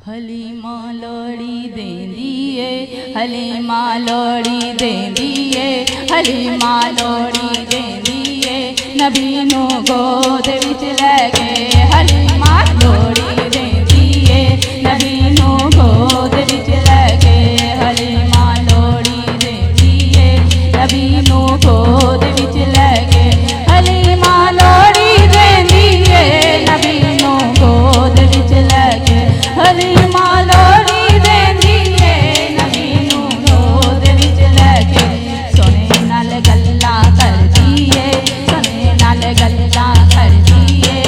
हलीमा लोड़ी देंदी है, हलीमा लोड़ी देंदी है, हलीमा लोड़ी देंदी है, नबी नू गोद विच लै गए। हलीमा लोड़ी देंदी है, नबी नू गोद विच लै गए। हलीमा लोड़ी देंदी है, नबी नू गोद विच लै गए। हलीमा लोड़ी देंदी है, नबी नू गोद विच लै गए। हलीमा लोड़ी देंदी है, नबी नू गोद विच लै गए। सोने नाल गल्लां करदी है, सोने नाल गल्लां करदी है,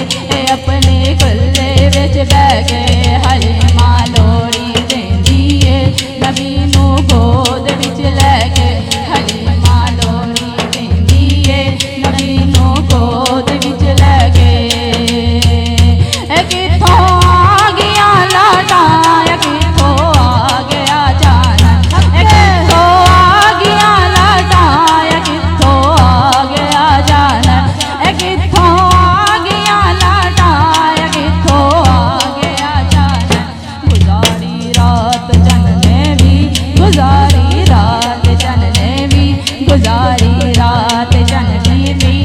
अपने गले विच बैठ गए। हलीमा लोड़ी देंदी है, नबी नू गोद विच लै गए। हलीमा लोड़ी देंदी है, नबी नू गोद विच लै गए। किथों आ गया लाडा, किथों आ गया जाना, किथों आ गया लाडा, किथों आ गया जाना, किथों आ गया लाडा, किथों आ गया जाना। गुजारी रात जनने भी, गुजारी रात जनने भी, गुजारी रात जननी भी,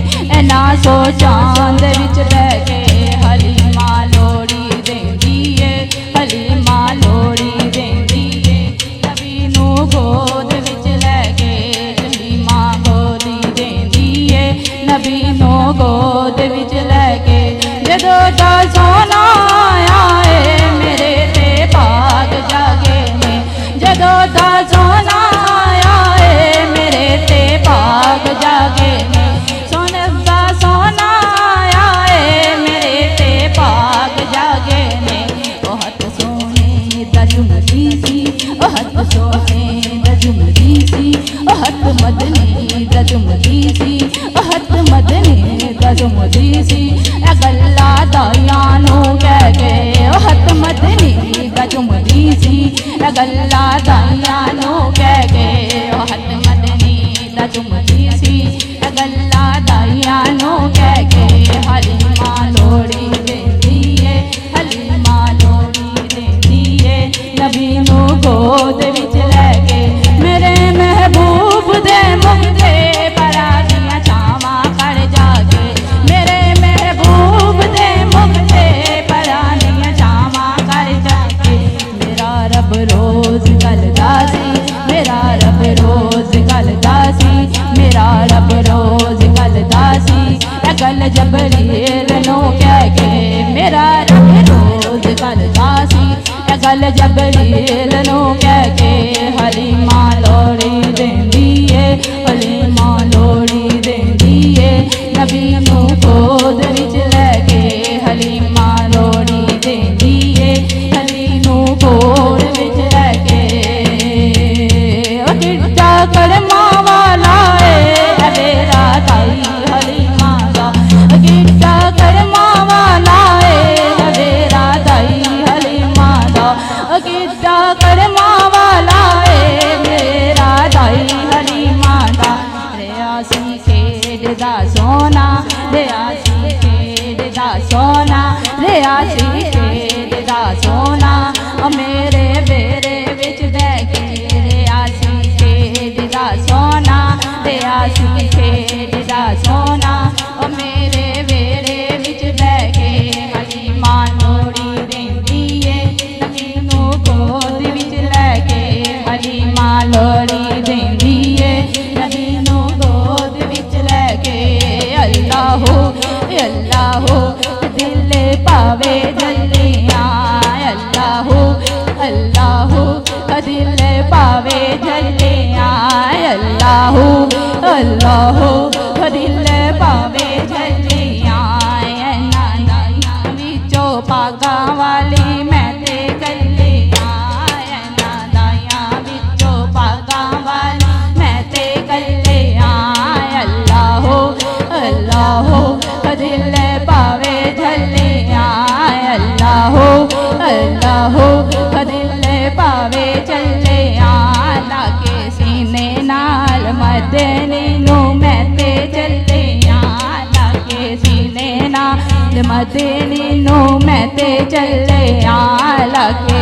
ना सो चांद विच बह गए। हलीमा लोड़ी देंदी है, हलीमा लोड़ी देंदी है, नबी नू गोद विच लै गए। हलीमा गोदी देंदी है, नबी नू गोद विच लै गए। जदों दा सोना आया है, मेरे ते भाग जागे ने। जदों दा सोना आया है, मेरे ते भाग जागे ने। सोने दा सोना आया है, मेरे ते भाग जागे ने। ओ हथ सोने दा झुमदी सी, ओ हथ सोने दा झुमदी सी, ओ हथ मदनी दा झुमदी सी, ओ हथ मदनी दा झुमदी सी। ए गल्ला दाइयां नू कह गए, ओ हथ मदनी दा झुमदी सी। ए गल्ला दाइयां नू कह गए, ओ हथ मदनी दा झुमदी सी। ए गल्ला दाइयां नू कह गए। हलीमा लोड़ी देंदी है, हलीमा लोड़ी देंदी है, नबी नू गोद विच लै गए। मेरे महबूब दे मुख ते परा दियां छावां कर जागे। मेरे महबूब दे मुख ते परा दियां छावां कर जागे। मेरा रब रोज गलदा सी, मेरा रब रोज गलदा सी, मेरा रब रोज गलदा सी। ए गल जबरील नू कह के, मेरा रब रोज गलदा सी, ए गल जबरील नू कह के। हलीमा लोड़ी देंदी है, हलीमा लोड़ी देंदी है, नबी नू गोद विच लै गए। हलीमा लोड़ी देंदी है, नबी नू गोद विच लै गए। ओ किड्डा करमा वाला है मेरा दाई हलीमा दा, किड्डा करमा वाला है मेरा दाई हलीमा दा, किड्डा करमा वाला है मेरा दाई हलीमा दा। रियासी खेडदा सोना, रियासी खेडदा सोना, रियासी खेडदा सोना, मेरे बेरे विच बह के। रियासी खेडदा सोना, रियासी खेडदा सोना, मेरे बेरे विच बह के। हलीमा लोड़ी देंदी है, नबी नू गोद विच लै गए। हलीमा लोड़ी देंदी है, नबी नू गोद विच लै गए। अल्लाह अल्लाह दिल पावे जल्लियां, अल्लाह अल्लाह दिल पावे जल्लियां, अल्लाह अल्लाह दिल पावे जल्लियां। नाना विचों पागा वाली मैं ते गल्लियां, नाना विचों पागा वाली मैं ते गल्लियां। अल्लाह अल्लाह दिल पावे जल्लियां, अल्लाह अल्लाह दिल पावे जल्लियां। लागे सीने नाल मदनी नू मैं ते जल्लियां, लागे सीने नाल मदनी नू मैं ते जल्लियां। लागे